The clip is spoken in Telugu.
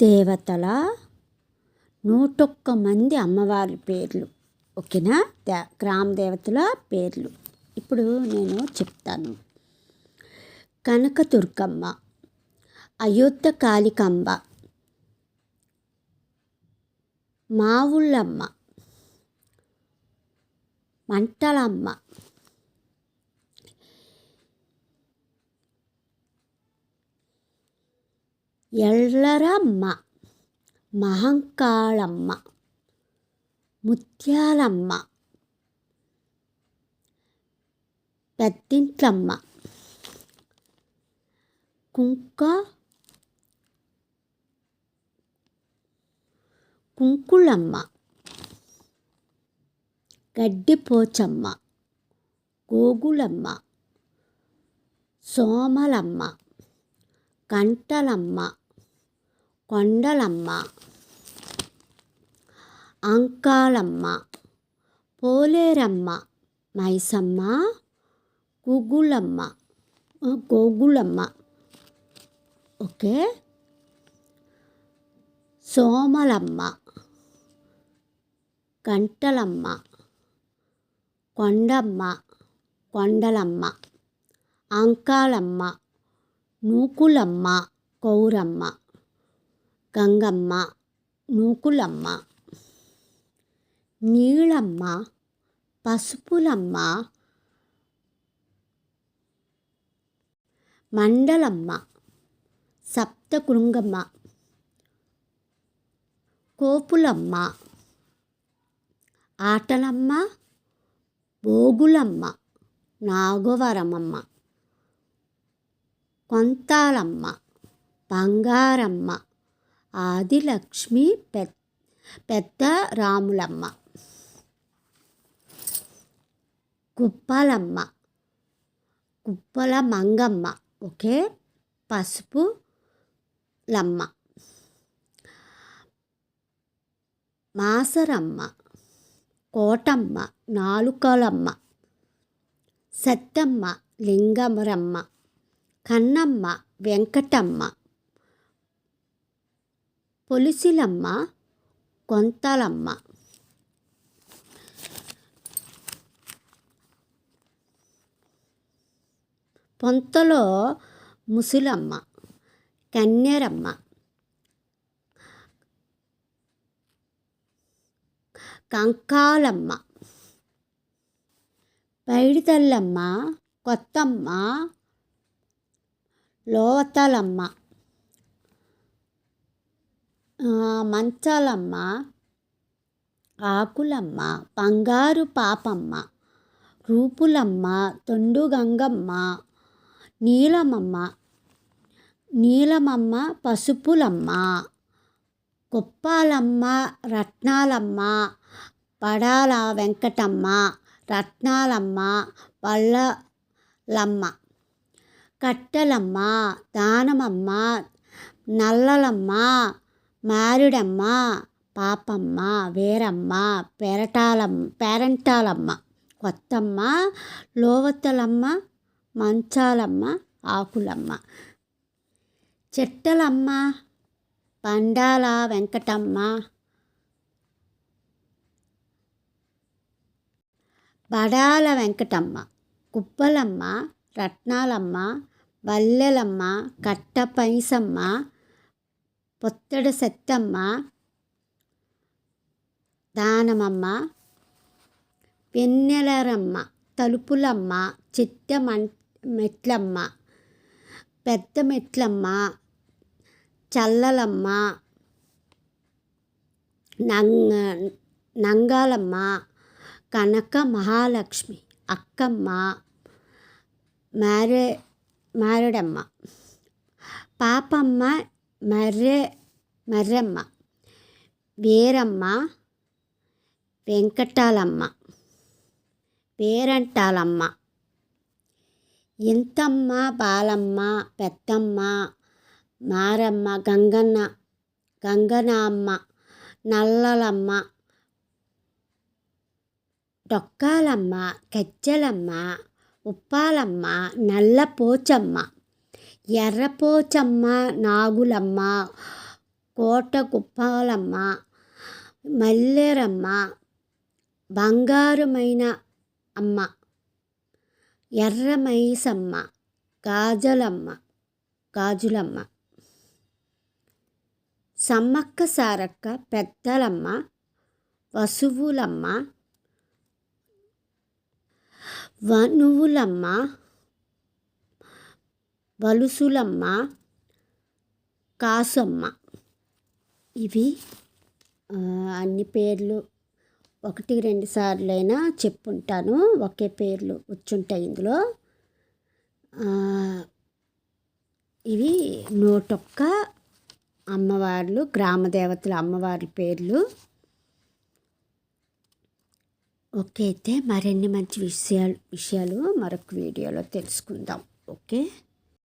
దేవతల 101 మంది అమ్మవారి పేర్లు. ఓకేనా? గ్రామ దేవతల పేర్లు ఇప్పుడు నేను చెప్తాను. కనకదుర్గమ్మ, అయోధ్య కాళికాంబ, మావుళ్ళమ్మ, మంటలమ్మ, ఎల్లరమ్మ, మహంకాళమ్మ, ముత్యాలమ్మ, పెద్దింట్లమ్మ, కుంకుళమ్మ, గడ్డిపోచమ్మ, గోగులమ్మ, సోమలమ్మ, కంటలమ్మ, కొండలమ్మ, అంకాలమ్మ, పోలేరమ్మ, మైసమ్మ, గోగులమ్మ. ఓకే. సోమలమ్మ, కంటలమ్మ, కొండలమ్మ, అంకాలమ్మ, నూకులమ్మ, కౌరమ్మ, గంగమ్మ, నూకులమ్మ, నీళమ్మ, పసుపులమ్మ, మండలమ్మ, సప్తకృంగమ్మ, కోపులమ్మ, ఆటలమ్మ, భోగులమ్మ, నాగవరమమ్మ, కొంతాలమ్మ, బంగారమ్మ, ఆదిలక్ష్మి, పెద్ద రాములమ్మ, గుప్పల మంగమ్మ. ఓకే. పసుపులమ్మ, మాసరమ్మ, కోటమ్మ, నాలుకలమ్మ, సత్తమ్మ, లింగమరమ్మ, కన్నమ్మ, వెంకటమ్మ, పొలిసిలమ్మ, కొంతలమ్మ, పొంతలో ముసులమ్మ, కన్నెరమ్మ, కంకాలమ్మ, పైడితల్లమ్మ, కొత్తమ్మ, లోవతలమ్మ, మంచాలమ్మ, ఆకులమ్మ, బంగారు పాపమ్మ, రూపులమ్మ, తొండుగంగమ్మ, నీలమమ్మ, పసుపులమ్మ, కుప్పాలమ్మ, రత్నాలమ్మ, పడాల వెంకటమ్మ, రత్నాలమ్మ, పల్లలమ్మ, కట్టెలమ్మ, దానమమ్మ, నల్లలమ్మ, మారుడమ్మ, పాపమ్మ, వీరమ్మ, పేరంటాలమ్మ, కొత్తమ్మ, లోవతలమ్మ, మంచాలమ్మ, ఆకులమ్మ, చెట్టలమ్మ, పండాల వెంకటమ్మ, బడాల వెంకటమ్మ, కుప్పలమ్మ, రత్నాలమ్మ, వల్లెలమ్మ, కట్టపైసమ్మ, పొత్తడ సత్తమ్మ, దానమమ్మ, పెన్నెలరమ్మ, తలుపులమ్మ, మెట్లమ్మ, పెద్ద మెట్లమ్మ, చల్లలమ్మ, నంగాలమ్మ, కనక మహాలక్ష్మి, అక్కమ్మ, మారేడమ్మ, పాపమ్మ, మర్రమ్మ, వీరమ్మ, పేరంటాలమ్మ, ఇంతమ్మ, బాలమ్మ, పెద్దమ్మ, మారమ్మ, గంగనామ్మ, నల్లలమ్మ, డొక్కాలమ్మ, గజ్జలమ్మ, ఉప్పాలమ్మ, నల్లపోచమ్మ, ఎర్రపోచమ్మ, నాగులమ్మ, కోటకుప్పాలమ్మ, మల్లేరమ్మ, బంగారమైన అమ్మ, ఎర్రమైసమ్మ, గాజులమ్మ, సమ్మక్క సారక్క, పెద్దలమ్మ, వసువులమ్మ, వనువులమ్మ, వలుసులమ్మ, కాసమ్మ. ఇవి అన్ని పేర్లు 1-2 సార్లైనా చెప్పుంటాను. ఒకే పేర్లు వచ్చుంటాయి ఇందులో. ఇవి 101 అమ్మవార్లు, గ్రామదేవతల అమ్మవార్ల పేర్లు. ఓకే, అయితే మరిన్ని మంచి విషయాలు మరొక వీడియోలో తెలుసుకుందాం. ఓకే.